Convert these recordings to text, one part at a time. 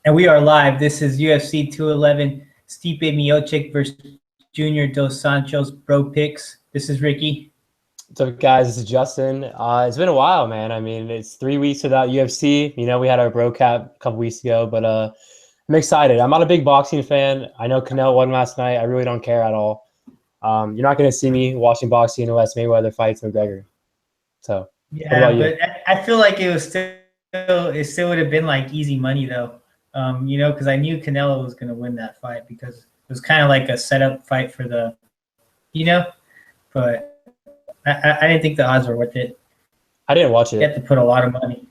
And we are live. This is UFC 211, Stipe Miocic versus Junior Dos Santos Bro Picks. This is Ricky. What's up, guys? This is Justin. It's been a while, man. I mean, it's 3 weeks without UFC. You know, we had our bro cap a couple weeks ago, but I'm excited. I'm not a big boxing fan. I know Canelo won last night. I really don't care at all. You're not going to see me watching boxing unless Mayweather fights McGregor. So, what about you? But I feel like it still would have been like easy money though. Because I knew Canelo was going to win that fight because it was kind of like a setup fight for the, but I didn't think the odds were worth it. I didn't watch it. You have to put a lot of money,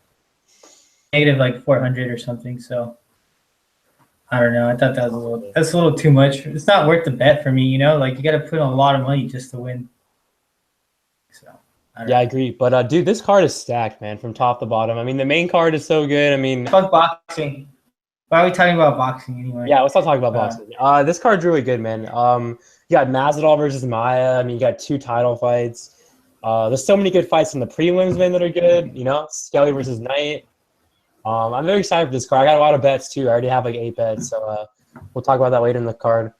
negative like 400 or something. So I don't know. I thought that's a little too much. It's not worth the bet for me. Like you got to put in a lot of money just to win. So I agree. But dude, this card is stacked, man, from top to bottom. I mean, the main card is so good. I mean, fuck boxing. Why are we talking about boxing anyway? Yeah, let's not talk about boxing. This card's really good, man. You got Masvidal versus Maia. I mean, you got 2 title fights. There's so many good fights in the prelims, man, that are good. Skelly versus Knight. I'm very excited for this card. I got a lot of bets too. I already have like 8 bets, so we'll talk about that later in the card.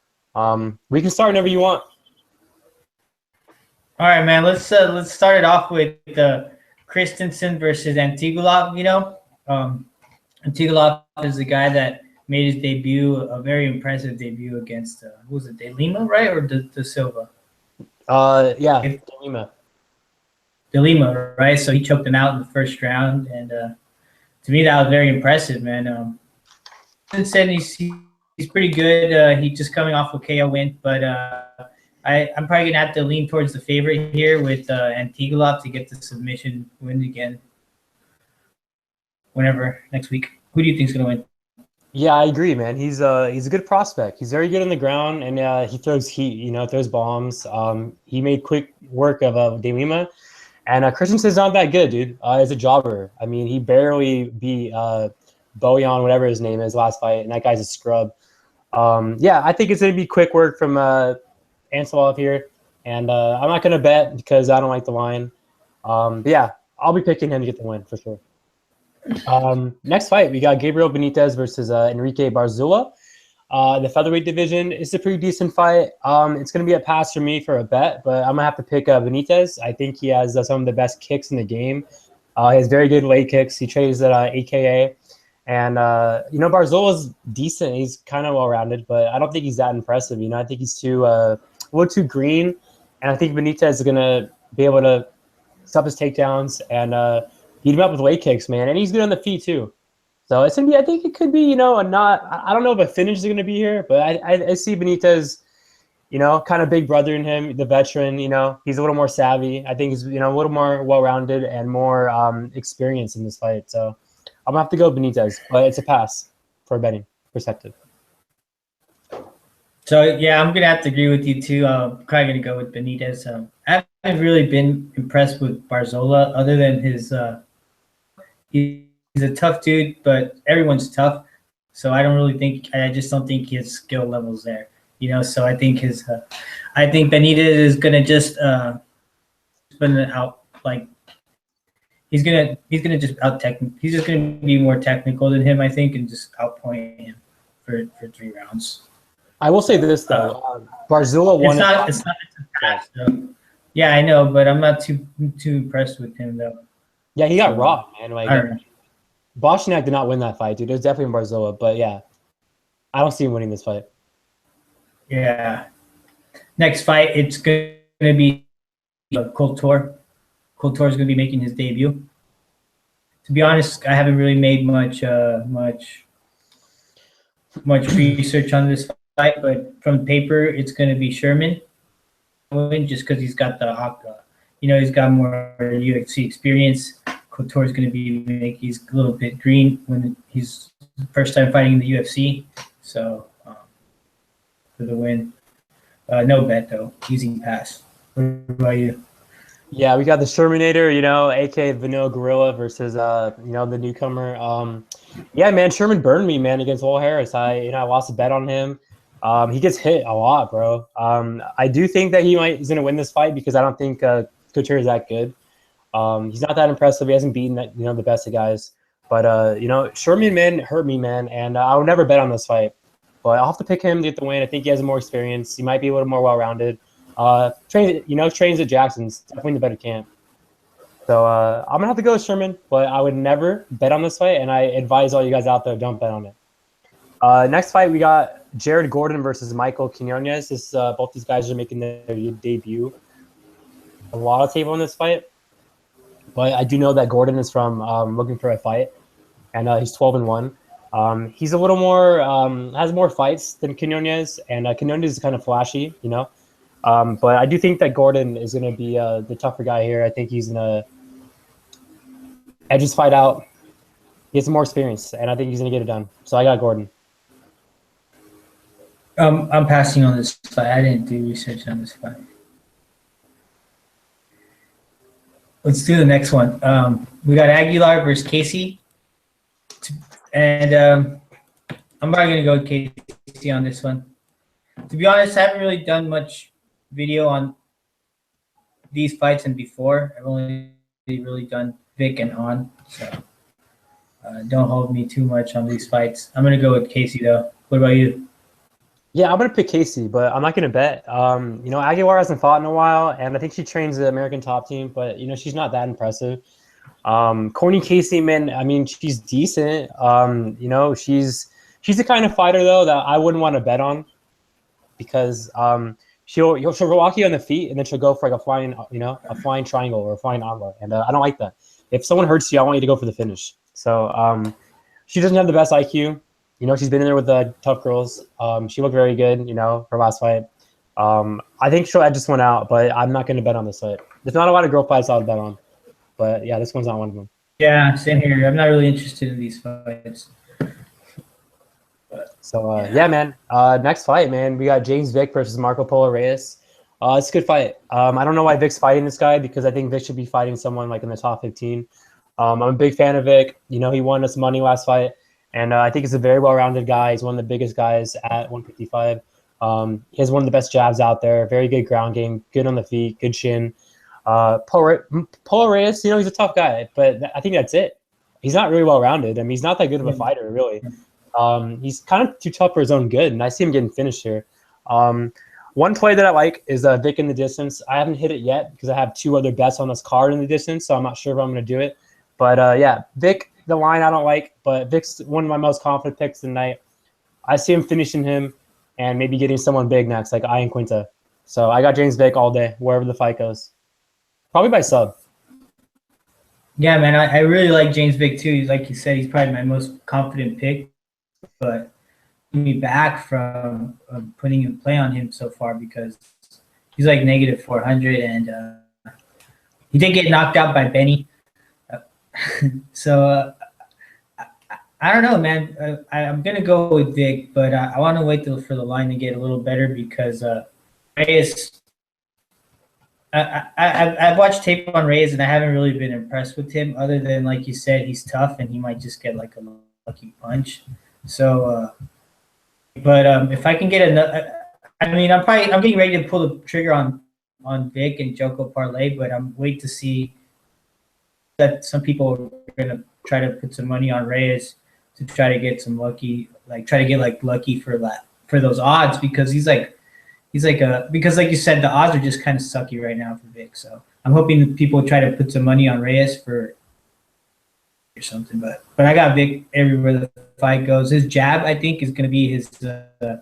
We can start whenever you want. All right, man. Let's start it off with Christensen versus Antigulov. Antigulov is the guy that made his debut, a very impressive debut against who was it, De Lima, right, or De Silva? De Lima. De Lima, right? So he choked him out in the first round, and to me that was very impressive, man. Said he's pretty good. He's just coming off a KO win, but I'm probably gonna have to lean towards the favorite here with Antigulov to get the submission win again. Whenever next week. Who do you think is going to win? Yeah, I agree, man. He's a good prospect. He's very good on the ground, and he throws heat. Throws bombs. He made quick work of De Lima, and Christensen's not that good, dude. As a jobber, I mean, he barely beat Bojan, whatever his name is, last fight, and that guy's a scrub. I think it's going to be quick work from Antigulov here, and I'm not going to bet because I don't like the line. I'll be picking him to get the win for sure. Next fight, we got Gabriel Benitez versus Enrique Barzola. The featherweight division is a pretty decent fight. It's going to be a pass for me for a bet, but I'm going to have to pick Benitez. I think he has some of the best kicks in the game. He has very good leg kicks. He trades at AKA. And, Barzola's decent. He's kind of well-rounded, but I don't think he's that impressive. I think he's a little too green. And I think Benitez is going to be able to stop his takedowns and beat him up with leg kicks, man. And he's good on the feet, too. So it's going to be, I think it could be, I don't know if a finish is going to be here, but I see Benitez, kind of big brother in him, the veteran, he's a little more savvy. I think he's, a little more well-rounded and more experienced in this fight. So I'm going to have to go Benitez, but it's a pass for a betting perspective. So, yeah, I'm going to have to agree with you, too. I'm probably going to go with Benitez. I haven't really been impressed with Barzola other than his he's a tough dude, but everyone's tough. So I just don't think his skill level's there. So I think I think Benitez is going to just spin it out like he's gonna just he's just gonna be more technical than him, I think, and just outpoint him for 3 rounds. I will say this though, Barzola won. It's not a pass, though. Yeah, I know, but I'm not too impressed with him though. Yeah, he got robbed, man. Like Boschnak did not win that fight, dude. It was definitely Barzola, but yeah, I don't see him winning this fight. Yeah. Next fight, it's gonna be Coulter. Coulter is gonna be making his debut. To be honest, I haven't really made much research on this fight, but from paper, it's gonna be Sherman. Just because he's got he's got more UFC experience. Couture is going to be he's a little bit green when he's first time fighting in the UFC. So for the win, no bet though, easy pass. What about you? Yeah, we got the Shermanator, aka Vanilla Gorilla versus the newcomer. Yeah, man, Sherman burned me, man, against Will Harris. I lost a bet on him. He gets hit a lot, bro. I do think that he's going to win this fight because I don't think Couture is that good. He's not that impressive. He hasn't beaten the best of guys. But, you know, Sherman, man, hurt me, man. And I would never bet on this fight. But I'll have to pick him to get the win. I think he has more experience. He might be a little more well-rounded. Trains at Jackson's. Definitely the better camp. So I'm going to have to go with Sherman. But I would never bet on this fight. And I advise all you guys out there, don't bet on it. Next fight, we got Jared Gordon versus Michael Quinones. Both these guys are making their debut. A lot of tape on this fight. But I do know that Gordon is from looking for a fight. And he's 12-1. He's a little more has more fights than Quinones, and Quinones is kind of flashy, you know. But I do think that Gordon is going to be the tougher guy here. I think he's going to edge his fight out. He has some more experience, and I think he's going to get it done. So I got Gordon. I'm passing on this fight. I didn't do research on this fight. Let's do the next one. We got Aguilar versus Casey. And I'm probably going to go with Casey on this one. To be honest, I haven't really done much video on these fights and before. I've only really done Vick and On. So don't hold me too much on these fights. I'm going to go with Casey, though. What about you? Yeah, I'm going to pick Casey, but I'm not going to bet. You know, Aguilar hasn't fought in a while, and I think she trains the American top team, but, you know, she's not that impressive. Corny Casey, man, I mean, she's decent. You know, she's the kind of fighter, though, that I wouldn't want to bet on because she'll walk you on the feet, and then she'll go for like a flying triangle or a flying armbar, and I don't like that. If someone hurts you, I want you to go for the finish. So she doesn't have the best IQ. You know, she's been in there with the tough girls. She looked very good, you know, her last fight. I think she'll edge this one out, but I'm not going to bet on this fight. There's not a lot of girl fights I'll bet on. But, yeah, this one's not one of them. Yeah, same here. I'm not really interested in these fights. So, yeah, man. Next fight, man, we got James Vick versus Marco Polo Reyes. It's a good fight. I don't know why Vick's fighting this guy because I think Vick should be fighting someone like in the top 15. I'm a big fan of Vick. You know, he won us money last fight. And I think he's a very well-rounded guy. He's one of the biggest guys at 155. He has one of the best jabs out there. Very good ground game. Good on the feet. Good shin. Polo Reyes, you know, he's a tough guy. But I think that's it. He's not really well-rounded. I mean, he's not that good of a fighter, really. He's kind of too tough for his own good. And I see him getting finished here. One play that I like is Vick in the distance. I haven't hit it yet because I have two other bets on this card in the distance. So I'm not sure if I'm going to do it. But, yeah, Vick. The line I don't like, but Vick's one of my most confident picks tonight. I see him finishing him and maybe getting someone big next, like Ian Quinta. So I got James Vick all day, wherever the fight goes. Probably by sub. Yeah, man, I really like James Vick too. Like you said, he's probably my most confident pick, but me back from putting a play on him so far because he's like negative 400 and he did get knocked out by Benny. So I don't know, man. I'm gonna go with Vick, but I want to wait for the line to get a little better because Reyes. I've watched tape on Reyes and I haven't really been impressed with him. Other than like you said, he's tough and he might just get like a lucky punch. So, but if I can get another, I mean, I'm getting ready to pull the trigger on Vick and Jotko parlay, but I'm waiting to see that some people are gonna try to put some money on Reyes to try to get some lucky, like try to get like lucky for those odds because he's like because like you said, the odds are just kind of sucky right now for Vick. So I'm hoping that people try to put some money on Reyes for or something. But I got Vick everywhere the fight goes. His jab, I think, is gonna be his. I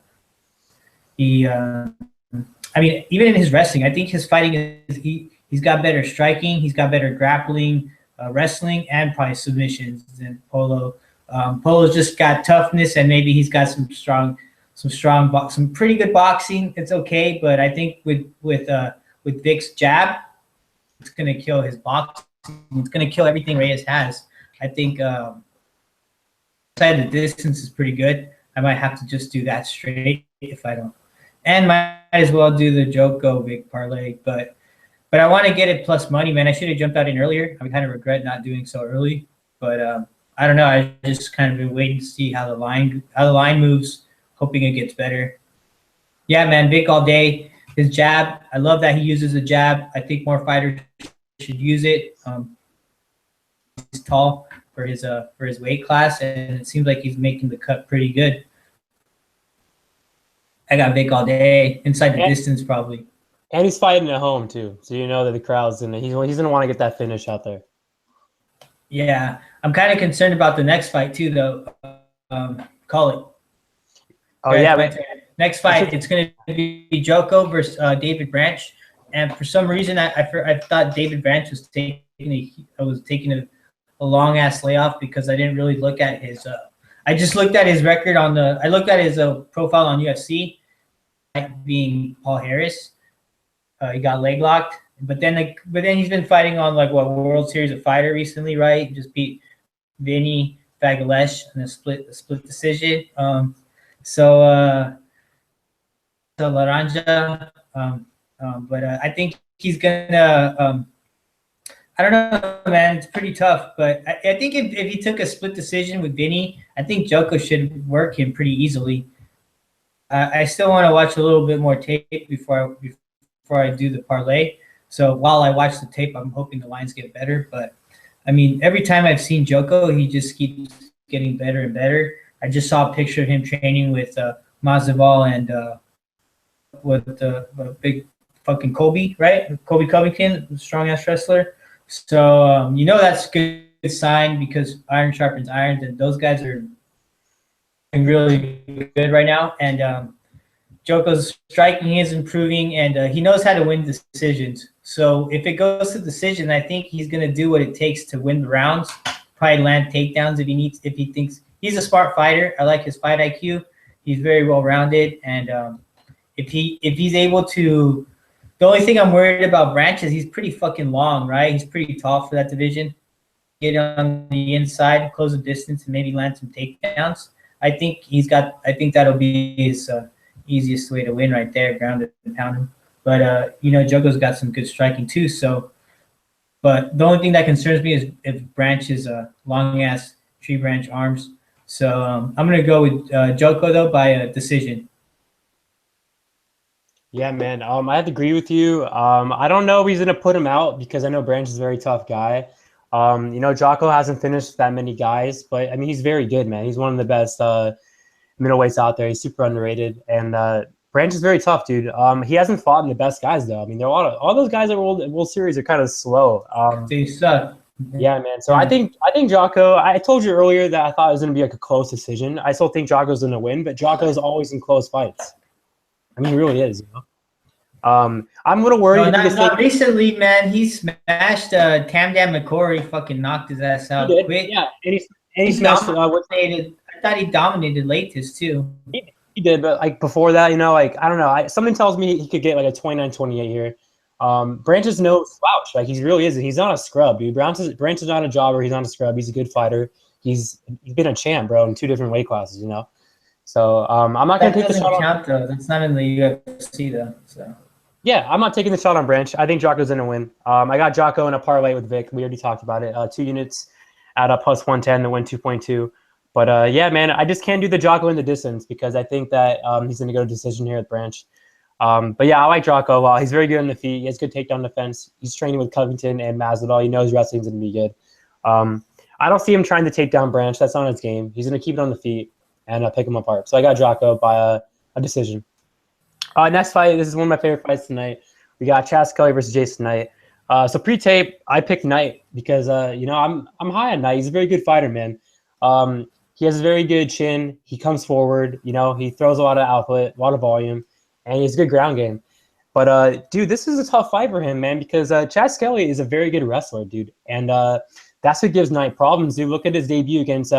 mean, even in his wrestling, I think his fighting is he's got better striking, he's got better grappling. Wrestling and probably submissions than Polo. Polo's just got toughness and maybe he's got some pretty good boxing. It's okay, but I think with Vick's jab, it's gonna kill his boxing. It's gonna kill everything Reyes has. I think side the distance is pretty good. I might have to just do that straight if I don't, and might as well do the Jotko Vick parlay, but I want to get it plus money, man. I should have jumped out in earlier. I kind of regret not doing so early, but I don't know. I just kind of been waiting to see how the line moves, hoping it gets better. Yeah, man, Vick all day. His jab, I love that he uses a jab. I think more fighters should use it. He's tall. for his weight class, and it seems like he's making the cut pretty good. I got Vick all day, inside the distance probably. And he's fighting at home too, so you know that the crowd's he's gonna want to get that finish out there. Yeah, I'm kind of concerned about the next fight too, though. Call it. Oh yeah, next fight it's gonna be Jotko versus David Branch, and for some reason I thought David Branch was taking a long ass layoff because I didn't really look at his. I just looked at his record I looked at his profile on UFC, being Paul Harris. He got leg locked, but then he's been fighting on World Series of Fighter recently, right? He just beat Vinny Fagalesh in a split decision. So Laranja, but I think he's gonna. I don't know, man. It's pretty tough, but I think if he took a split decision with Vinny, I think Jotko should work him pretty easily. I still want to watch a little bit more tape before I do the parlay. So while I watch the tape, I'm hoping the lines get better. But I mean, every time I've seen Jotko, he just keeps getting better and better. I just saw a picture of him training with Masvidal and with the big fucking Kobe, right? Kobe Covington, strong ass wrestler. So that's a good sign because iron sharpens iron, and those guys are really good right now. And Jotko's striking is improving, and he knows how to win decisions. So if it goes to decision, I think he's going to do what it takes to win the rounds. Probably land takedowns if he thinks he's a smart fighter. I like his fight IQ. He's very well rounded, and if he's able to. The only thing I'm worried about Branch is he's pretty fucking long, right? He's pretty tall for that division. Get on the inside, close the distance, and maybe land some takedowns. I think that'll be his easiest way to win right there, ground and pound him. But Jotko's got some good striking too. So, but the only thing that concerns me is if Branch is long ass tree branch arms. So I'm gonna go with Jotko though by a decision. Yeah, man. I have to agree with you. I don't know if he's gonna put him out because I know Branch is a very tough guy. Jotko hasn't finished that many guys, but I mean he's very good, man. He's one of the best middleweights out there. He's super underrated, and Branch is very tough, dude. He hasn't fought in the best guys though. I mean, there are all those guys at World Series are kind of slow. They suck. Yeah, man. So I think Jotko. I told you earlier that I thought it was gonna be like a close decision. I still think Jotko's gonna win, but Jotko is always in close fights. I mean, he really is. I'm gonna worry. Not recently, man. He smashed Tamdan McCory. Fucking knocked his ass out quick. Yeah, and he smashed. I thought he dominated Latis too. He did, but like before that, I don't know. Something tells me he could get like a 29-28 here. Branch is no slouch. Like he really isn't. He's not a scrub, dude. Branch is not a jobber. He's not a scrub. He's a good fighter. He's been a champ, bro, in 2 different weight classes. So I'm not gonna take the shot count, though. That's not in the UFC though. So yeah, I'm not taking the shot on Branch. I think Jotko's gonna win. I got Jotko in a parlay with Vick. We already talked about it. 2 units at a plus 110 to win 2.2. But yeah, man, I just can't do the Jotko in the distance because I think that he's gonna go to decision here with Branch. But yeah, I like Jotko. He's very good on the feet. He has good takedown defense. He's training with Covington and Masvidal. He knows wrestling's gonna be good. I don't see him trying to take down Branch. That's not his game. He's gonna keep it on the feet and pick him apart. So I got Jotko by a decision. Next fight, this is one of my favorite fights tonight. We got Skelly versus Jason Knight. So pre-tape, I picked Knight because I'm high on Knight. He's a very good fighter, man. He has a very good chin. He comes forward. He throws a lot of output, a lot of volume, and he has a good ground game. But dude, this is a tough fight for him, man, because Skelly is a very good wrestler, dude, and that's what gives Knight problems. Dude, look at his debut against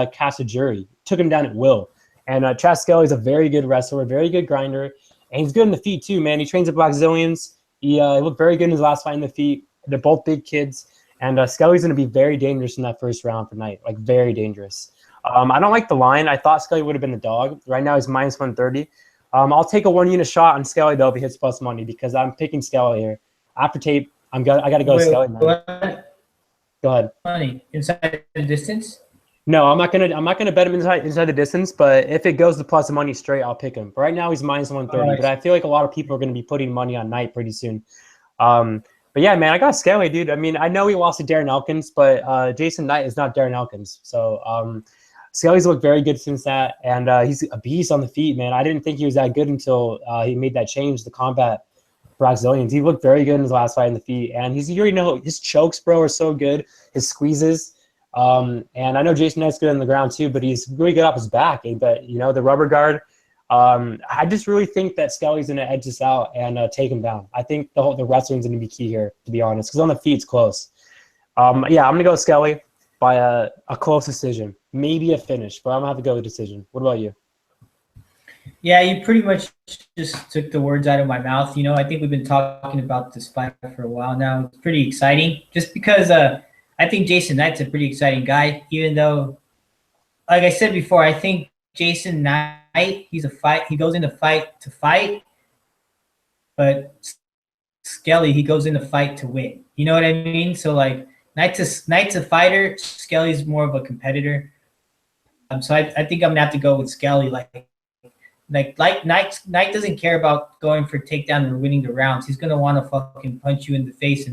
Jury. Took him down at will. And Skelly is a very good wrestler, very good grinder, and he's good in the feet too, man. He trains at Blackzilians. He looked very good in his last fight in the feet. They're both big kids, and Skelly's going to be very dangerous in that first round for Knight, like very dangerous. I don't like the line. I thought Skelly would have been the dog. Right now he's minus 130. I'll take a 1 unit shot on Skelly though if he hits plus money because I'm picking Skelly here. After tape, I got to go Skelly. Man. Go ahead. Money inside the distance. No, I'm not gonna bet him inside the distance. But if it goes to plus money straight, I'll pick him. But right now he's minus 130. Right. But I feel like a lot of people are going to be putting money on Knight pretty soon. But But yeah, man, I got Skelly, dude. I mean, I know he lost to Darren Elkins, but Jason Knight is not Darren Elkins. So Skelly's looked very good since that, and he's a beast on the feet, man. I didn't think he was that good until he made that change, the combat Brazilians. He looked very good in his last fight in the feet, and you already know his chokes, bro, are so good. His squeezes, and I know Jason Knight's good on the ground too, but he's really good off his back. But the rubber guard. I just really think that Skelly's going to edge this out and take him down. I think the wrestling's going to be key here, to be honest, because on the feet it's close. Yeah, I'm going to go Skelly by a close decision, maybe a finish, but I'm going to have to go with decision. What about you? Yeah, you pretty much just took the words out of my mouth. I think we've been talking about this fight for a while now. It's pretty exciting just because I think Jason Knight's a pretty exciting guy, even though, like I said before, I think Jason Knight, he goes into fight to fight, but Skelly, he goes into fight to win. You know what I mean? So like Knight's a fighter, Skelly's more of a competitor. So I think I'm gonna have to go with Skelly. Like Knight doesn't care about going for takedown or winning the rounds. He's gonna want to fucking punch you in the face.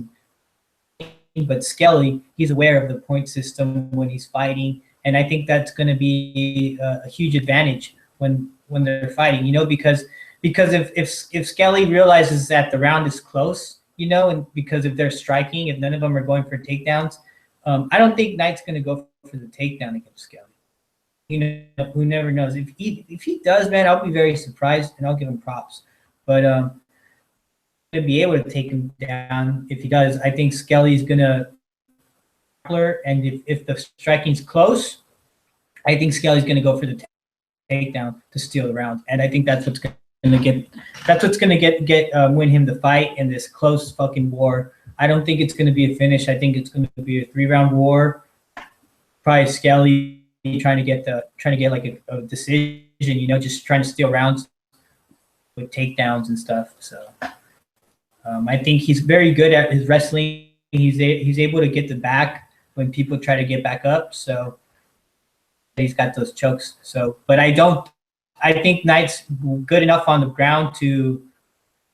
But Skelly, he's aware of the point system when he's fighting, and I think that's gonna be a huge advantage when they're fighting. Because if Skelly realizes that the round is close, and because if they're striking, if none of them are going for takedowns, I don't think Knight's gonna go for the takedown against Skelly. Who never knows? If he does, man, I'll be very surprised and I'll give him props. But to be able to take him down if he does, I think Skelly's gonna, and if the striking's close, I think Skelly's gonna go for the takedown to steal the round, and I think that's what's gonna win him the fight in this close fucking war. I don't think it's gonna be a finish. I think it's gonna be a 3-round war. Probably Skelly trying to get like a decision, just trying to steal rounds with takedowns and stuff. So I think he's very good at his wrestling. He's able to get the back when people try to get back up. So he's got those chokes. So, but I think Knight's good enough on the ground to,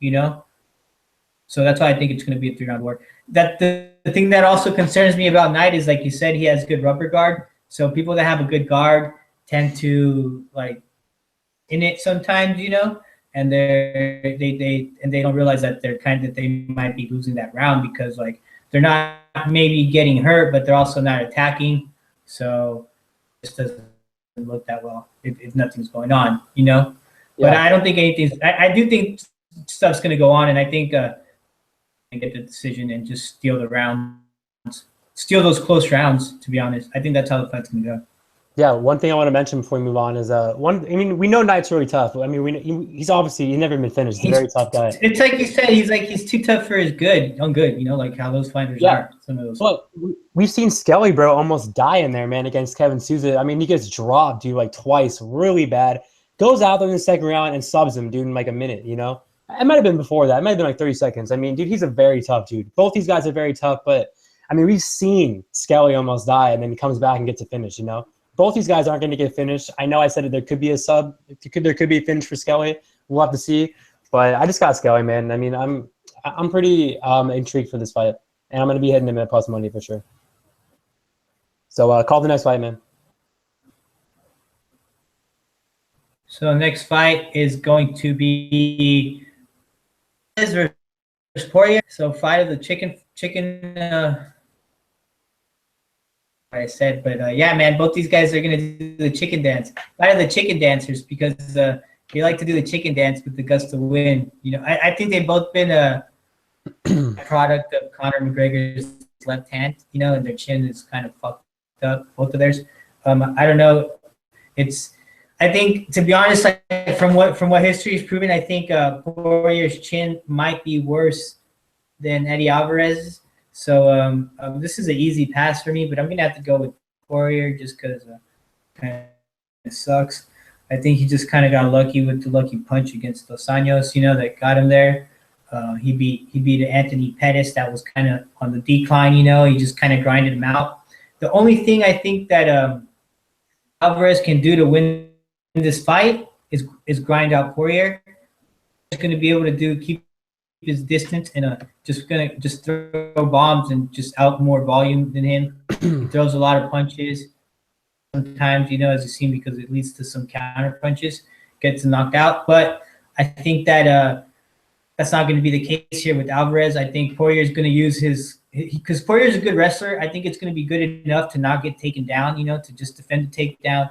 so that's why I think it's going to be a 3-round war. That the thing that also concerns me about Knight is, like you said, he has good rubber guard. So people that have a good guard tend to like in it sometimes, and they don't realize that they might be losing that round because like they're not maybe getting hurt, but they're also not attacking. So it just doesn't look that well if nothing's going on, Yeah. But I don't think anything's. I do think stuff's gonna go on, and I think get the decision and just steal the rounds. Steal those close rounds, to be honest. I think that's how the fight's going to go. Yeah, one thing I want to mention before we move on is we know Knight's really tough. I mean, he's never been finished. He's a very tough guy. It's like you said, he's too tough for his own good, like how those fighters are. Some of those. But we've seen Skelly, bro, almost die in there, man, against Kevin Souza. I mean, he gets dropped, dude, like twice, really bad. Goes out there in the second round and subs him, dude, in like a minute, It might have been before that. It might have been like 30 seconds. I mean, dude, he's a very tough dude. Both these guys are very tough, but I mean, we've seen Skelly almost die, and then he comes back and gets a finish, Both these guys aren't going to get finished. I know I said that there could be a sub. There could be a finish for Skelly. We'll have to see. But I just got Skelly, man. I mean, I'm pretty intrigued for this fight, and I'm going to be hitting him at plus money for sure. So call the next fight, man. So the next fight is going to be versus Poirier. So fight of the chicken. I said, but yeah, man, both these guys are gonna do the chicken dance. Fight of the chicken dancers, because they like to do the chicken dance with the gust to win. I think they've both been a product of Conor McGregor's left hand, and their chin is kind of fucked up, both of theirs. I don't know. I think, to be honest, like, from what history has proven, I think Poirier's chin might be worse than Eddie Alvarez's. So this is an easy pass for me, but I'm gonna have to go with Poirier just because kind of sucks. I think he just kind of got lucky with the lucky punch against Dos Anjos, that got him there. He beat Anthony Pettis that was kind of on the decline, He just kind of grinded him out. The only thing I think that Alvarez can do to win this fight is grind out Poirier. He's going to be able to keep his distance and just throw bombs and just out more volume than him. He throws a lot of punches. Sometimes, as you've seen, because it leads to some counter punches, gets knocked out. But I think that that's not going to be the case here with Alvarez. I think Poirier is going to use because Poirier is a good wrestler. I think it's going to be good enough to not get taken down, to just defend the takedown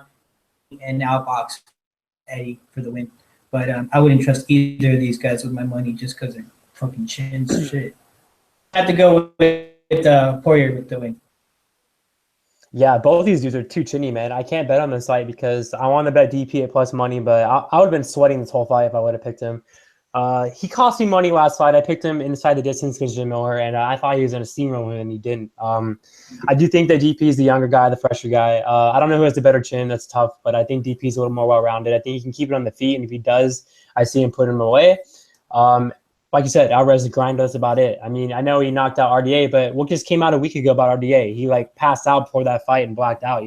and outbox Eddie for the win. But I wouldn't trust either of these guys with my money just because they're fucking chins shit. I have to go with Poirier with the win. Yeah, both these dudes are too chinny, man. I can't bet on this fight because I want to bet DP at plus money, but I would have been sweating this whole fight if I would have picked him. He cost me money last fight. I picked him inside the distance against Jim Miller, and I thought he was going to steamroll him, and he didn't. I do think that DP is the younger guy, the fresher guy. I don't know who has the better chin. That's tough, but I think DP is a little more well-rounded. I think he can keep it on the feet, and if he does, I see him put him away. Like you said, Alvarez, the grind, that's about it. I mean, I know he knocked out RDA, but what just came out a week ago about RDA? He passed out before that fight and blacked out,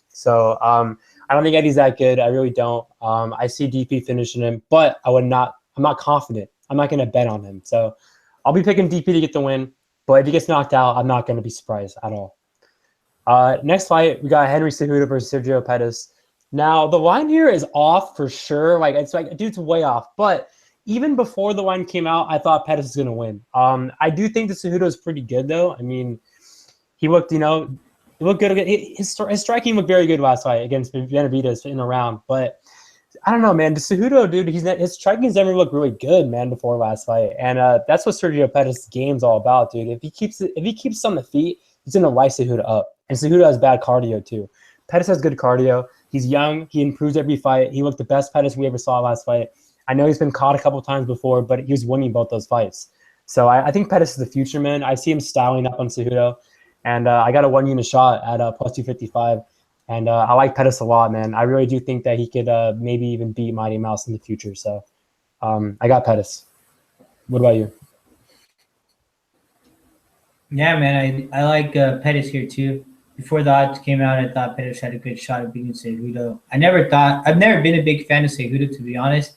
So I don't think Eddie's that good. I really don't. I see DP finishing him, but I'm not confident. I'm not going to bet on him. So I'll be picking DP to get the win, but if he gets knocked out, I'm not going to be surprised at all. Next fight, we got Henry Cejudo versus Sergio Pettis. Now, the line here is off for sure. Dude's way off, but even before the line came out, I thought Pettis was going to win. I do think that Cejudo is pretty good, though. I mean, he looked, he looked good. His striking looked very good last fight against Benitez in a round. But I don't know, man. The Cejudo, dude, his striking's never looked really good, man, before last fight. And that's what Sergio Pettis' game's all about, dude. If he keeps on the feet, he's going to light Cejudo up. And Cejudo has bad cardio, too. Pettis has good cardio. He's young. He improves every fight. He looked the best Pettis we ever saw last fight. I know he's been caught a couple times before, but he was winning both those fights. So I think Pettis is the future, man. I see him styling up on Cejudo. And I got a 1-unit shot at plus 255. And I like Pettis a lot, man. I really do think that he could maybe even beat Mighty Mouse in the future. So I got Pettis. What about you? Yeah, man. I like Pettis here, too. Before the odds came out, I thought Pettis had a good shot at beating Cejudo. I've never been a big fan of Cejudo, to be honest.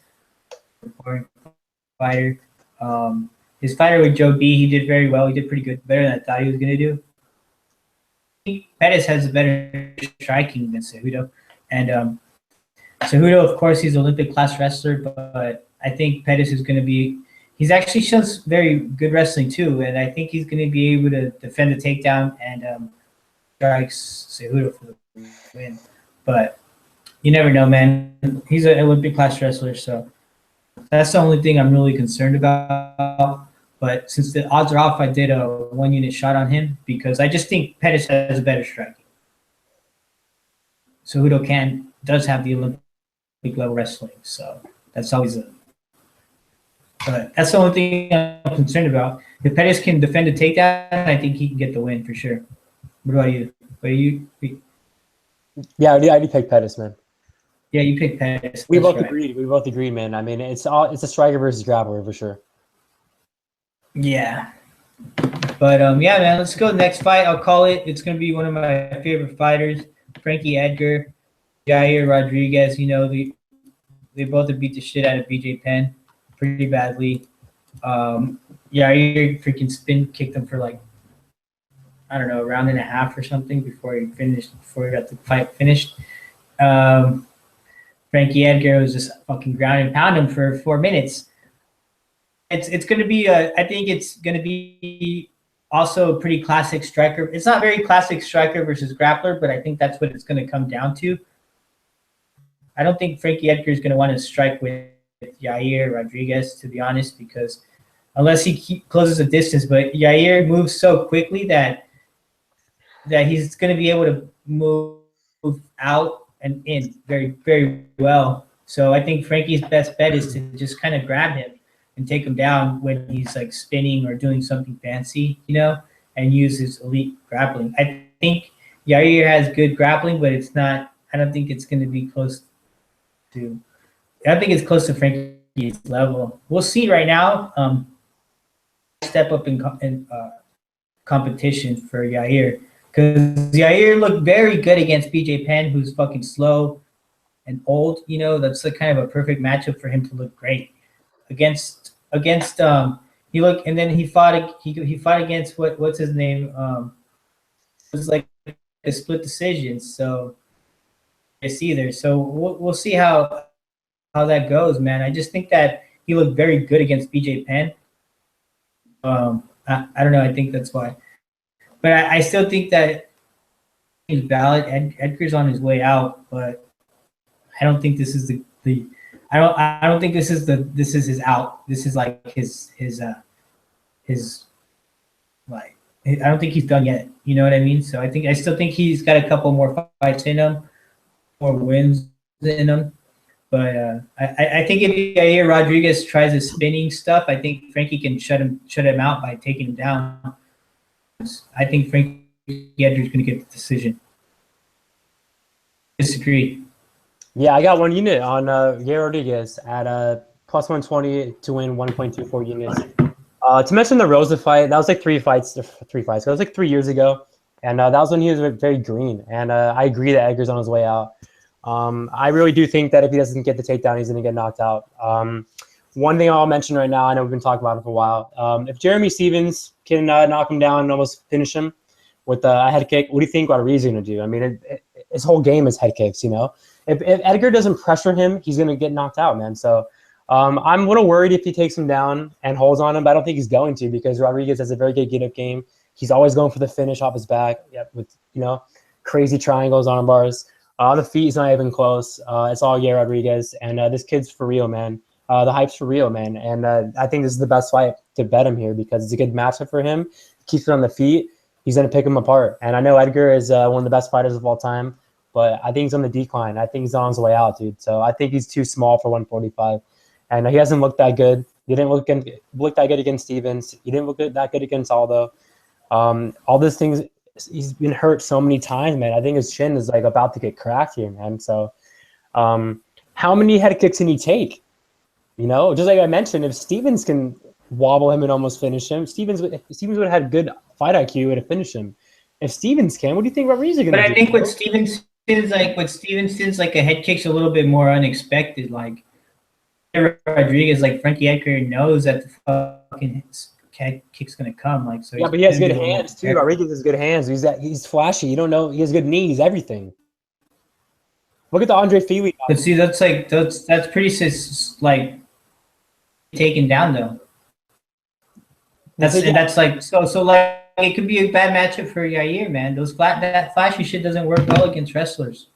Fighter. His fighter with Joe B, he did very well. He did pretty good, better than I thought he was going to do. Pettis has a better striking than Cejudo. And Cejudo, of course, he's an Olympic class wrestler, but I think Pettis is going to be – he's actually shows very good wrestling too, and I think he's going to be able to defend the takedown and strikes Cejudo for the win. But you never know, man. He's an Olympic class wrestler, so – that's the only thing I'm really concerned about. But since the odds are off, I did a 1-unit shot on him because I just think Pettis has a better striking. Cejudo does have the Olympic level wrestling, so that's always but that's the only thing I'm concerned about. If Pettis can defend a takedown, I think he can get the win for sure. What about you? Yeah, I do pick Pettis, man. Yeah, you picked Pettis. We both agreed. We both agreed, man. I mean, it's a striker versus grappler for sure. Yeah. But, yeah, man, let's go next fight. I'll call it. It's going to be one of my favorite fighters, Frankie Edgar, Yair Rodriguez. They both have beat the shit out of BJ Penn pretty badly. Yair freaking spin kicked him for a round and a half or something before he got the fight finished. Frankie Edgar was just fucking ground and pound him for 4 minutes. It's going to be I think it's going to be also a pretty classic striker. It's not very classic striker versus grappler, but I think that's what it's going to come down to. I don't think Frankie Edgar is going to want to strike with Yair Rodriguez, to be honest, because unless he closes the distance, but Yair moves so quickly that he's going to be able to move out and in very, very well. So I think Frankie's best bet is to just kind of grab him and take him down when he's spinning or doing something fancy, and use his elite grappling. I think Yair has good grappling, but I don't think it's going to be close to – I think it's close to Frankie's level. We'll see right now. Step up in competition for Yair. Because Yair looked very good against BJ Penn, who's fucking slow and old. That's kind of a perfect matchup for him to look great against He looked, and then he fought. He fought against what's his name? It was like a split decision. So it's either. So we'll see how that goes, man. I just think that he looked very good against BJ Penn. I don't know. I think that's why, but I still think that he's valid. Edgar's on his way out, but I don't think this is the I don't think this is his out. This is like his like I don't think he's done yet. You know what I mean? So I still think he's got a couple more fights in him, more wins in him. But I think if Yair Rodriguez tries his spinning stuff, I think Frankie can shut him out by taking him down. I think Frankie Edgar is going to get the decision. Disagree. Yeah, I got one unit on Yair Rodriguez at plus 120 to win 1.24 units. To mention the Rosa fight, that was like three fights. That was like 3 years ago, and that was when he was very green. And I agree that Edgar's on his way out. I really do think that if he doesn't get the takedown, he's going to get knocked out. One thing I'll mention right now, I know we've been talking about it for a while. If Jeremy Stephens can knock him down and almost finish him with a head kick, what do you think Rodriguez is going to do? I mean, his whole game is head kicks, you know? If Edgar doesn't pressure him, he's going to get knocked out, man. So I'm a little worried if he takes him down and holds on him, but I don't think he's going to because Rodriguez has a very good get-up game. He's always going for the finish off his back with, you know, crazy triangles, arm bars. The feet is not even close. It's all Yair Rodriguez, and this kid's for real, man. The hype's for real, man. And I think this is the best fight to bet him here because it's a good matchup for him. Keeps it on the feet. He's going to pick him apart. And I know Edgar is one of the best fighters of all time, but I think he's on the decline. I think he's on his way out, dude. So I think he's too small for 145. And he hasn't looked that good. He didn't look that good against Stephens. He didn't look that good against Aldo. All these things, he's been hurt so many times, man. I think his chin is like about to get cracked here, man. So how many head kicks can he take? You know, just like I mentioned, if Stephens can wobble him and almost finish him, Stephens would have had good fight IQ to finish him. If Stephens can, what do you think Rodriguez is going to do? But I think with Stevenson's like a head kick's a little bit more unexpected. Like Rodriguez, like Frankie Edgar knows that the fucking head kick's going to come. Like so. Yeah, but he has good hands too. Rodriguez has good hands. He's flashy. You don't know. He has good knees. Everything. Look at the Andre Fili. But see, that's pretty like taken down though. That's like so like it could be a bad matchup for Yair, man. That flashy shit doesn't work well against wrestlers.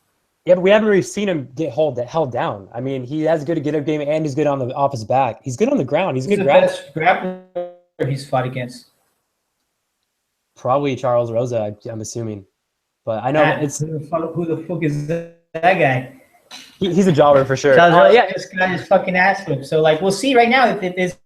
Yeah, but we haven't really seen him get held down. I mean, he has a good get-up game and he's good off his back. He's good on the ground. He's a good grappler he's fought against. Probably Charles Rosa, I'm assuming. But I know it's who the fuck is that guy? He's a jobber for sure. Yeah, this guy is fucking ass whip. So like, we'll see right now if this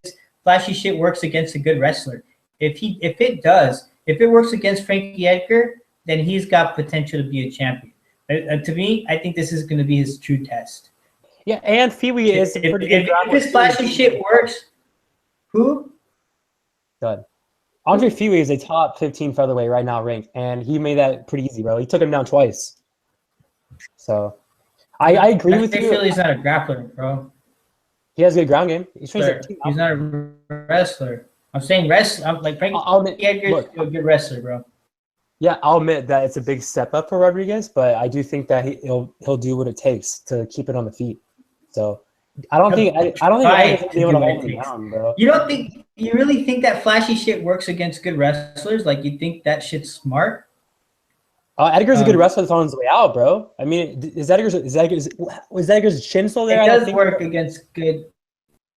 flashy shit works against a good wrestler. If it works against Frankie Edgar, then he's got potential to be a champion. To me, I think this is going to be his true test. Yeah, and Fili is pretty good. If this flashy shit works, who? Good. Andre Fili is a top 15 featherweight right now ranked, and he made that pretty easy, bro. He took him down twice. So I agree with you. Fili's not a grappler, bro. He has a good ground game. He's not a wrestler. I'm saying wrestler. I'm like Frankie Edgar's a good wrestler, bro. Yeah, I'll admit that it's a big step up for Rodriguez, but I do think that he'll do what it takes to keep it on the feet. So I don't think Edgar's be able to hold him down, bro. You really think that flashy shit works against good wrestlers? Like you think that shit's smart? Edgar's a good wrestler that's on his way out, bro. I mean, is Edgar's chin still there? It does work against good.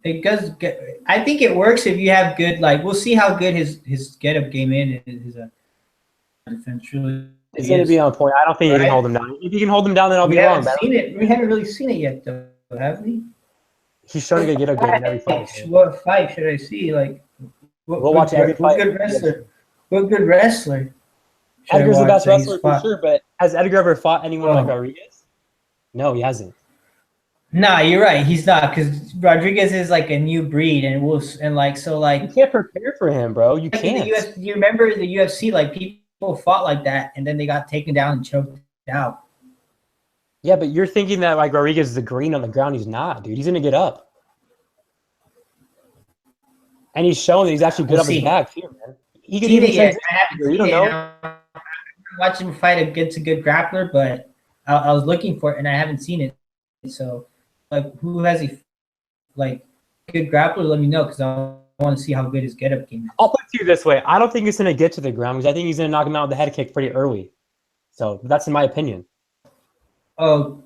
It does get. I think it works if you have good. Like we'll see how good his get-up game in his defense really. It's going to be on point. I don't think he can hold him down. If he can hold him down, then I'll be wrong. We haven't really seen it yet, though, have we? He's showing a get-up game in every fight. What fight should I see? Like, we'll watch every fight. What good wrestler? Edgar's the best wrestler for sure, but has Edgar ever fought anyone like Rodriguez? No, he hasn't. Nah, you're right. He's not, because Rodriguez is like a new breed, and you can't prepare for him, bro. You can't. You remember the UFC? Like people fought like that, and then they got taken down and choked out. Yeah, but you're thinking that like Rodriguez is a green on the ground. He's not, dude. He's gonna get up. and he's shown that he's actually good We'll up his see. back too, man. He could even transition. You don't know. I'm watching him fight against a good grappler, but I was looking for it and I haven't seen it. So, like, who has he like good grappler? Let me know because I want to see how good his getup game is. I'll put it to you this way: I don't think he's going to get to the ground because I think he's going to knock him out with the head kick pretty early. So that's in my opinion. Oh,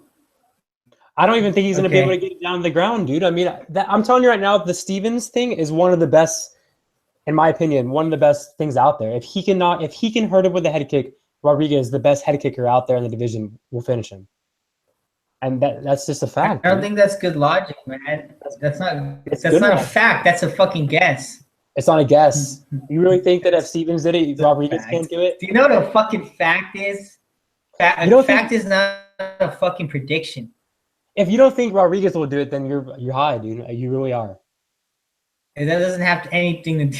I don't even think he's going to be able to get down to the ground, dude. I mean, I'm telling you right now, the Stevens thing is one of the best, in my opinion, one of the best things out there. If he can hurt him with a head kick, Rodriguez, the best head kicker out there in the division, will finish him. And that's just a fact. I don't think that's good logic, man. That's not a fact. That's a fucking guess. It's not a guess. You really think that if Stevens did it, Rodriguez can't do it? Do you know what a fucking fact is? Fact is not a fucking prediction. If you don't think Rodriguez will do it, then you're high, dude. You really are. And that doesn't have anything to do.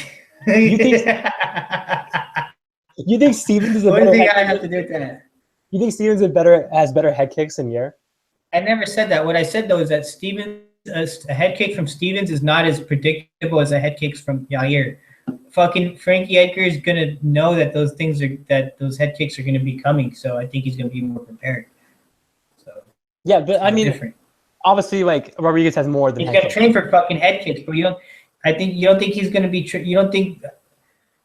You think Stevens is a what better do you think head I have to do with that? You think Stevens has better head kicks than Yair? I never said that. What I said though is that a head kick from Stevens is not as predictable as a head kicks from Yair. Fucking Frankie Edgar is gonna know that those head kicks are gonna be coming. So I think he's gonna be more prepared. So yeah, but I mean, obviously, like Rodriguez has more than he's gonna train for fucking head kicks, but you don't think he's gonna be. You don't think.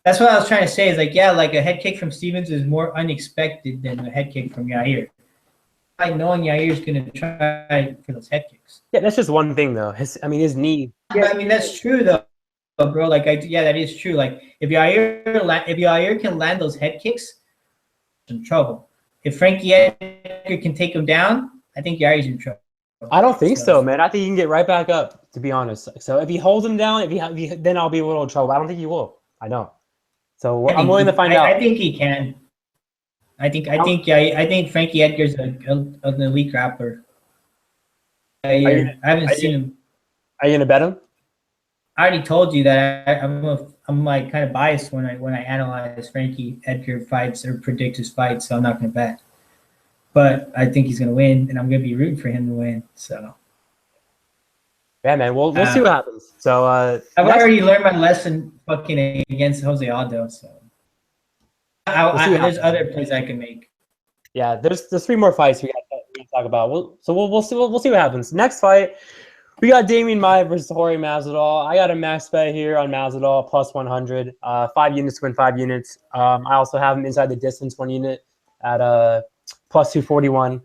That's what I was trying to say. Is like like a head kick from Stevens is more unexpected than a head kick from Yair. Like knowing Yair is gonna try for those head kicks. Yeah, that's just one thing though. His knee. Yeah, I mean that's true though, bro. Like that is true. Like if Yair can land those head kicks, he's in trouble. If Frankie Edgar can take him down, I think Yair's in trouble. I don't think so, man. I think he can get right back up. To be honest, so if he holds him down, then I'll be a little in trouble. I don't think he will. I know. So I'm willing to find out. I think he can. I think Frankie Edgar's an elite grappler. I haven't seen him. Are you gonna bet him? I already told you that I'm like kind of biased when I analyze Frankie Edgar fights or predict his fights, so I'm not gonna bet. But I think he's gonna win, and I'm gonna be rooting for him to win. So yeah, man. We'll see what happens. So I've already learned my lesson fucking against Jose Aldo. So there's other plays I can make. Yeah, there's 3 more fights we got to talk about. We'll see what happens. Next fight, we got Damian Maia versus Jorge Masvidal. I got a max bet here on Masvidal plus 100. 5 units to win 5 units. I also have him inside the distance 1 unit at plus 241.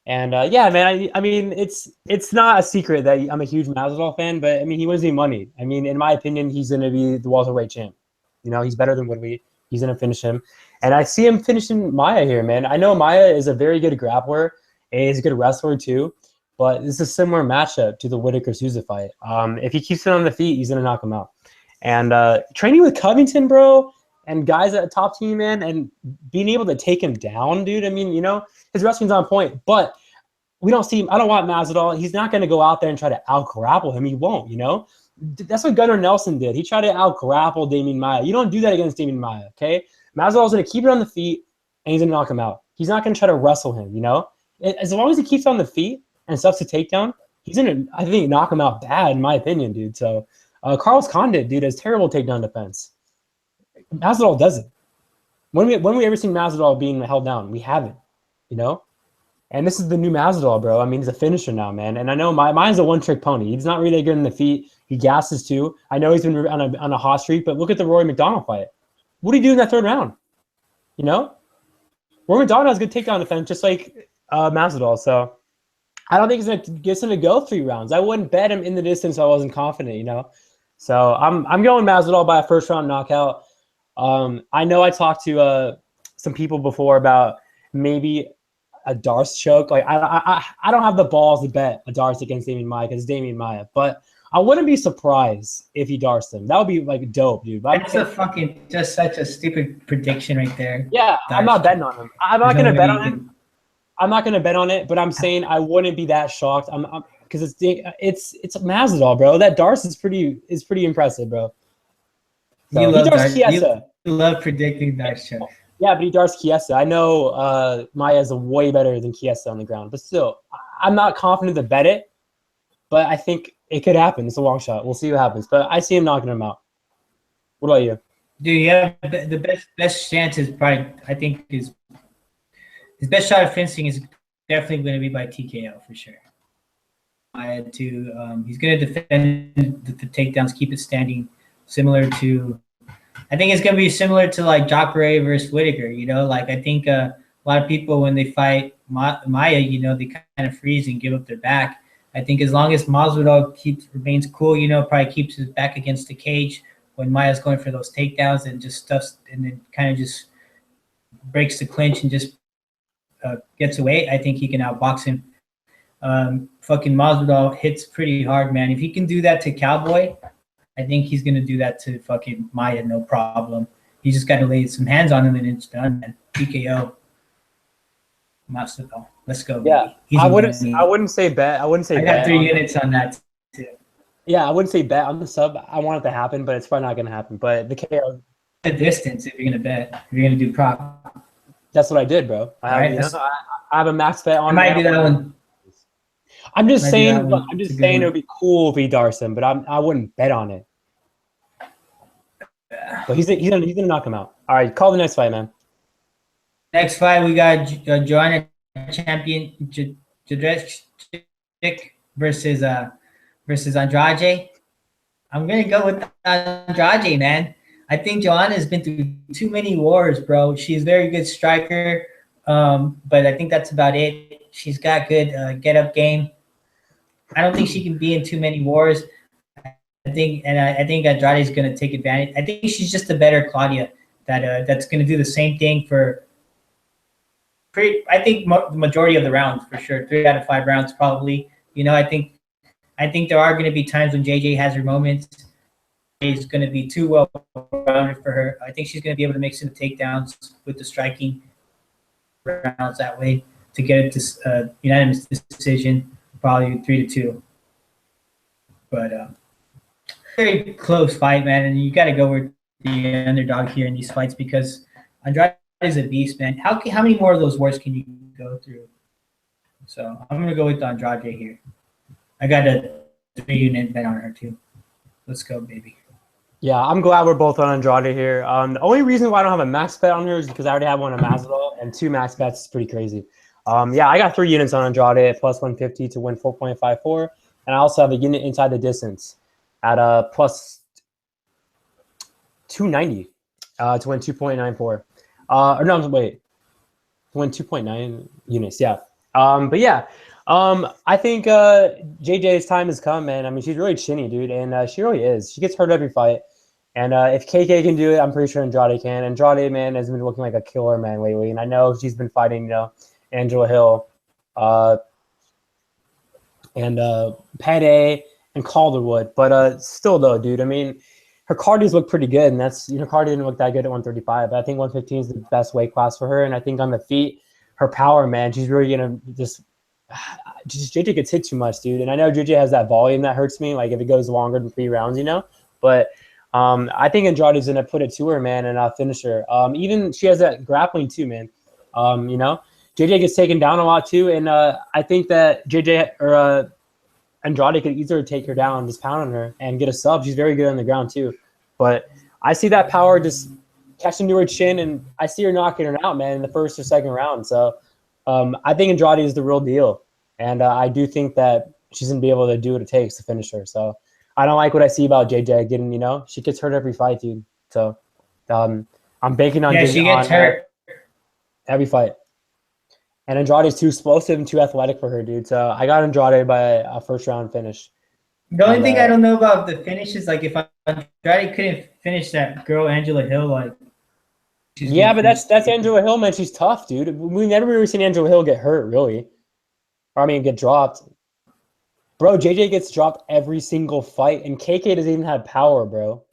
And yeah, man, I mean, it's not a secret that I'm a huge Masvidal fan, but I mean, he wins me money. I mean, in my opinion, he's going to be the welterweight champ. You know, he's better than Woodley. He's going to finish him. And I see him finishing Maia here, man. I know Maia is a very good grappler, and he's a good wrestler too, but this is a similar matchup to the Whittaker-Souza fight. If he keeps it on the feet, he's going to knock him out. And training with Covington, bro, and guys at a top team, man, and being able to take him down, dude. I mean, you know, his wrestling's on point, but we don't see him. I don't want Masvidal. He's not going to go out there and try to out-grapple him. He won't, you know. That's what Gunnar Nelson did. He tried to out-grapple Damian Maia. You don't do that against Damian Maia, okay? Masvidal's going to keep it on the feet, and he's going to knock him out. He's not going to try to wrestle him, you know? As long as he keeps on the feet and stuffs the takedown, he's going to, I think, knock him out bad, in my opinion, dude. So, Carlos Condit, dude, has terrible takedown defense. Masvidal doesn't. When we ever seen Masvidal being held down? We haven't, you know? And this is the new Masvidal, bro. I mean, he's a finisher now, man. And I know mine's a one-trick pony. He's not really good in the feet. He gasses too. I know he's been on a hot streak, but look at the Rory McDonald fight. What did he do in that 3rd round? You know? Rory McDonald has good takedown defense, just like Masvidal. So I don't think he's going to go 3 rounds. I wouldn't bet him in the distance if I wasn't confident, you know? So I'm going Masvidal by a 1st-round knockout. I know I talked to some people before about maybe a Darce choke. Like I don't have the balls to bet a Darce against Damian Maia because it's Damian Maia, but I wouldn't be surprised if he Darced him. That would be like dope, dude. But that's just such a stupid prediction right there. Yeah, I'm not betting on him. I'm not gonna bet on him. I'm not gonna bet on it, but I'm saying I wouldn't be that shocked. I'm because it's Masvidal, bro. That Darce is pretty impressive, bro. So, you love predicting Darce choke. Yeah, but he Darce Chiesa. I know Maia is way better than Chiesa on the ground, but still, I'm not confident to bet it. But I think it could happen. It's a long shot. We'll see what happens. But I see him knocking him out. What about you? Dude, yeah, the best chance is probably, I think, his best shot of fencing is definitely going to be by TKO for sure. He's going to defend the takedowns, keep it standing, similar to. I think it's going to be similar to like Jacare versus Whittaker. You know, like I think a lot of people when they fight Maia, you know, they kind of freeze and give up their back. I think as long as Masvidal remains cool, you know, probably keeps his back against the cage when Maia's going for those takedowns and just stuffs and then kind of just breaks the clinch and just gets away, I think he can outbox him. Fucking Masvidal hits pretty hard, man. If he can do that to Cowboy, I think he's gonna do that to fucking Maia, no problem. He just got to lay some hands on him and it's done, man. TKO. Masvidal. Let's go. Yeah, I wouldn't say bet. I got 3 units on that too. Yeah, I wouldn't say bet on the sub. I want it to happen, but it's probably not gonna happen. But the KO. The distance, if you're gonna bet, if you're gonna do prop. That's what I did, bro. I have a max bet on. I might do that one. I'm just saying. I'm just saying it would be cool if he darts him, but I wouldn't bet on it. But he's gonna knock him out. All right, call the next fight, man. Next fight, we got Joanna champion Jedrzejczyk versus Andrade. I'm gonna go with Andrade, man. I think Joanna has been through too many wars, bro. She's a very good striker, but I think that's about it. She's got good get-up game. I don't think she can be in too many wars. I think Andrade is going to take advantage. I think she's just a better Claudia that's going to do the same thing for. I think the majority of the rounds for sure, 3 out of 5 rounds probably. You know, I think there are going to be times when JJ has her moments. Is going to be too well rounded for her. I think she's going to be able to make some takedowns with the striking rounds that way to get it to unanimous decision, probably 3-2. But very close fight, man, and you got to go with the underdog here in these fights because Andrade is a beast, man. How many more of those wars can you go through? So I'm going to go with Andrade here. I got a 3-unit bet on her too. Let's go, baby. Yeah, I'm glad we're both on Andrade here. The only reason why I don't have a max bet on her is because I already have one on Masvidal, and 2 max bets is pretty crazy. Yeah, I got 3 units on Andrade at plus 150 to win 4.54, and I also have a unit inside the distance at plus 290 to win 2.94. Or no, wait, to win 2.9 units. Yeah. But yeah. I think JJ's time has come, man. I mean, she's really chinny, dude, and she really is. She gets hurt every fight. And if KK can do it, I'm pretty sure Andrade can. Andrade, man, has been looking like a killer, man, lately. And I know she's been fighting, you know, Angela Hill and Pettis and Calderwood. But still, though, dude, I mean, her cardios look pretty good. And that's, you know, cardio didn't look that good at 135. But I think 115 is the best weight class for her. And I think on the feet, her power, man, she's really going to just JJ gets hit too much, dude. And I know JJ has that volume that hurts me, like if it goes longer than 3 rounds, you know. But I think Andrade's gonna put it to her, man, and finish her. Even she has that grappling too, man. You know, JJ gets taken down a lot too, and I think that JJ or Andrade could easily take her down, just pound on her and get a sub. She's very good on the ground too. But I see that power just catching to her chin, and I see her knocking her out, man, in the 1st or 2nd round. So I think Andrade is the real deal. And I do think that she's going to be able to do what it takes to finish her. So I don't like what I see about JJ getting, you know, she gets hurt every fight, dude. So I'm banking on JJ. She gets hurt every fight. And Andrade is too explosive and too athletic for her, dude. So I got Andrade by a 1st round finish. The only thing I don't know about the finish is like if Andrade couldn't finish that girl Angela Hill, like. Yeah, but that's Angela Hill, man. She's tough, dude. We've never really seen Angela Hill get hurt, really. I mean, get dropped. Bro, JJ gets dropped every single fight, and KK doesn't even have power, bro.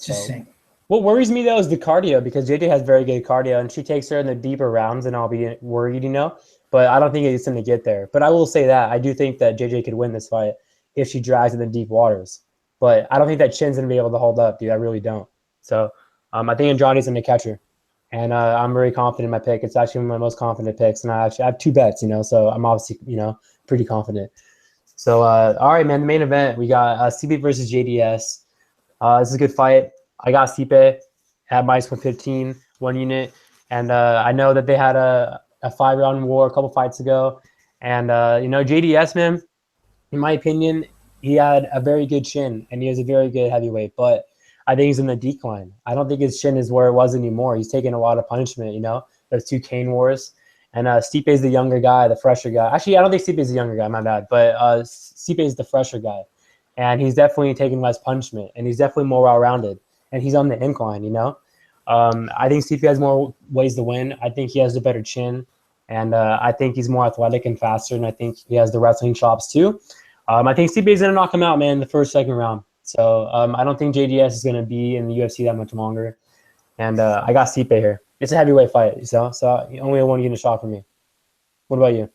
Just saying. What worries me, though, is the cardio, because JJ has very good cardio, and she takes her in the deeper rounds, and I'll be worried, you know? But I don't think it's going to get there. But I will say that. I do think that JJ could win this fight if she drags in the deep waters. But I don't think that chin's going to be able to hold up, dude. I really don't. So I think Andrade's going to catch her. And I'm very confident in my pick. It's actually one of my most confident picks. And I have 2 bets, you know, so I'm obviously, you know, pretty confident. So, all right, man. The main event, we got Stipe versus JDS. This is a good fight. I got Stipe at -115, 1 unit, and I know that they had a 5-round war a couple fights ago, and JDS, man, in my opinion, he had a very good chin, and he was a very good heavyweight, but I think he's in the decline. I don't think his chin is where it was anymore. He's taking a lot of punishment, There's 2 cane wars. And Stipe is the younger guy, the fresher guy. Actually, I don't think Stipe is the younger guy, my bad. But Stipe is the fresher guy. And he's definitely taking less punishment. And he's definitely more well-rounded. And he's on the incline, I think Stipe has more ways to win. I think he has a better chin. And I think he's more athletic and faster. And I think he has the wrestling chops, too. I think Stipe is going to knock him out, man, in the first, second round. So I don't think JDS is going to be in the UFC that much longer. And I got Stipe here. It's a heavyweight fight, so only a 1-unit shot for me. What about you?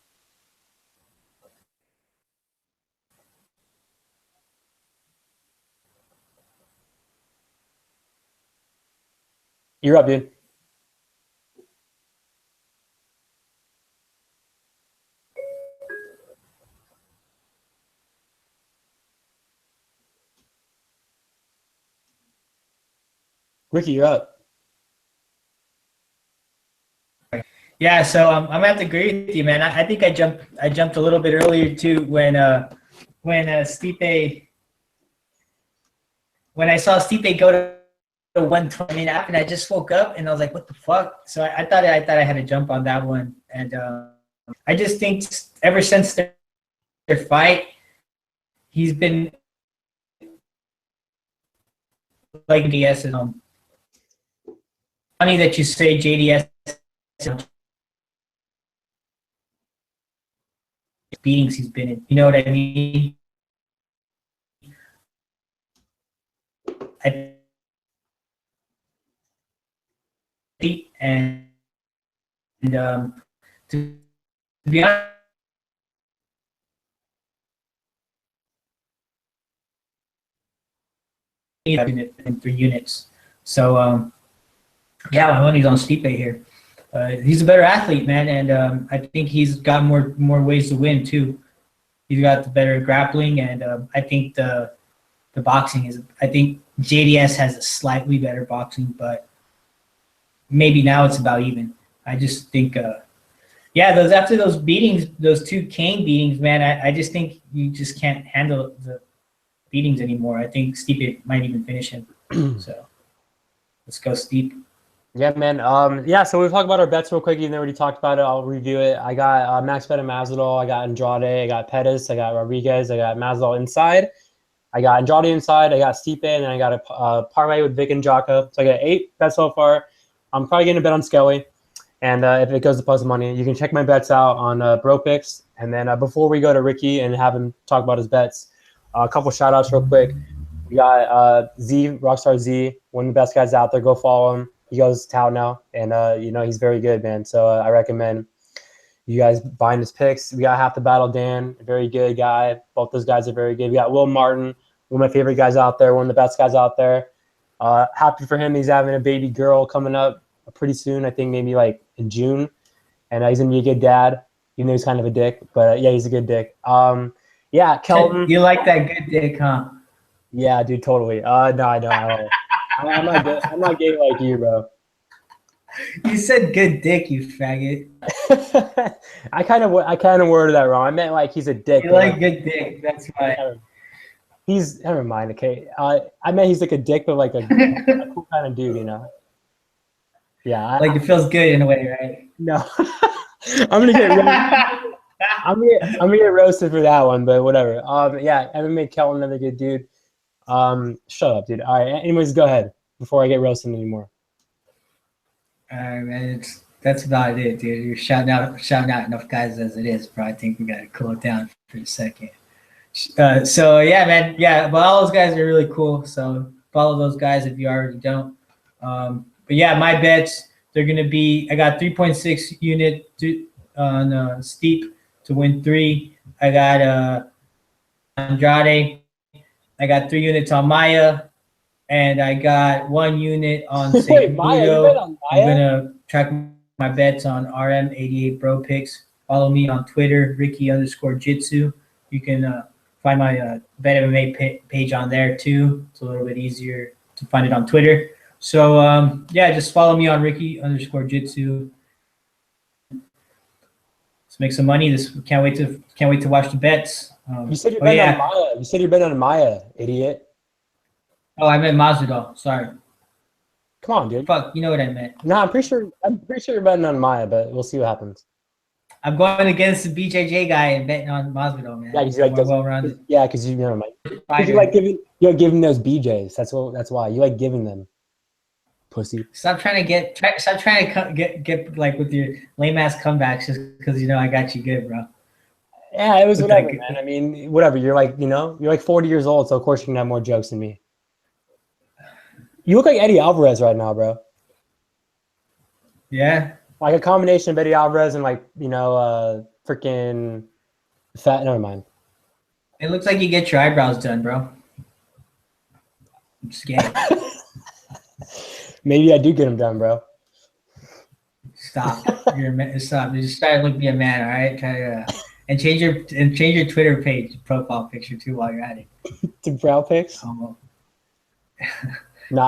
You're up, dude. Ricky, you're up. Yeah, so I'm gonna have to agree with you, man. I think I jumped a little bit earlier too when Stipe, when I saw Stipe go to 120 and I just woke up and I was like, what the fuck? So I thought I had to jump on that one, and I just think ever since their fight, he's been like JDS is funny that you say JDS beatings he's been in. You know what I mean? And to be honest, in 3 units. So yeah, my money's on Stipe here. He's a better athlete, man, and I think he's got more ways to win too. He's got the better grappling, and I think the boxing is. I think JDS has a slightly better boxing, but maybe now it's about even. I just think, yeah, after those beatings, those 2 cane beatings, man, I just think you just can't handle the beatings anymore. I think Stipe might even finish him. So let's go, Stipe. Yeah, man. Yeah, so we'll talk about our bets real quick. Even though we already talked about it, I'll review it. I got Max bet and Masvidal. I got Andrade. I got Pettis. I got Rodriguez. I got Masvidal inside. I got Andrade inside. I got Stipe, and then I got a parlay with Vick and Jotko. So I got 8 bets so far. I'm probably going to bet on Skelly. And if it goes to plus money, you can check my bets out on BroPicks. And then before we go to Ricky and have him talk about his bets, a couple shout-outs real quick. We got Z, Rockstar Z, one of the best guys out there. Go follow him. He goes to town now, and he's very good, man. So I recommend you guys buying his picks. We got Half the Battle Dan, a very good guy. Both those guys are very good. We got Will Martin, one of my favorite guys out there, one of the best guys out there. Happy for him. He's having a baby girl coming up pretty soon. I think maybe like in June, and he's gonna be a good dad. Even though he's kind of a dick, but yeah, he's a good dick. Yeah, Kelton. You like that good dick, huh? Yeah, dude, totally. No, I don't. I'm not gay like you, bro. You said good dick, you faggot. I kind of worded that wrong. I meant like he's a dick. You like good dick, that's why. Never mind. Okay, I meant he's like a dick, but like a cool kind of dude, Yeah, like it feels good in a way, right? No, I'm gonna get roasted for that one, but whatever. Yeah, MMA Kelton, another good dude. Shut up, dude. All right. Anyways, go ahead before I get roasted anymore. All right, man. That's about it, dude. You're shouting out enough guys as it is, bro. I think we gotta cool it down for a second. So yeah, man. Yeah, but all those guys are really cool. So follow those guys if you already don't. But yeah, my bets, they're gonna be. I got 3.6 unit on Steep to win 3. I got Andrade. I got 3 units on Maia, and I got 1 unit on Cejudo. I'm gonna track my bets on RM88 Bro Picks. Follow me on Twitter, Ricky_Jitsu. You can find my Bet MMA page on there too. It's a little bit easier to find it on Twitter. So yeah, just follow me on Ricky_Jitsu. Let's make some money. Can't wait to watch the bets. You said you're betting on Maia. You said you're betting on Maia, idiot. Oh, I meant Masvidal. Sorry. Come on, dude. Fuck, you know what I meant. No, I'm pretty sure you're betting on Maia, but we'll see what happens. I'm going against the BJJ guy and betting on Masvidal, man. Yeah, because you like those. Well-rounded. Yeah, because you know, you like giving those BJs. That's why you like giving them. Pussy. Stop trying to get like with your lame ass comebacks just because you know I got you good, bro. Yeah, it was whatever, man. I mean, whatever. You're like 40 years old, so of course you can have more jokes than me. You look like Eddie Alvarez right now, bro. Yeah. Like a combination of Eddie Alvarez and freaking fat. Never mind. It looks like you get your eyebrows done, bro. I'm scared. Maybe I do get them done, bro. Stop. Stop. Just try to look be a man, all right? Try to and change your Twitter page profile picture too while you're at it. To brow pics? No,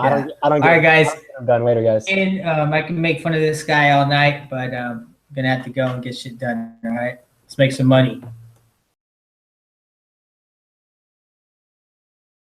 yeah. I don't. All right, guys. I'm done later, guys. And I can make fun of this guy all night, but I'm gonna have to go and get shit done. All right, let's make some money.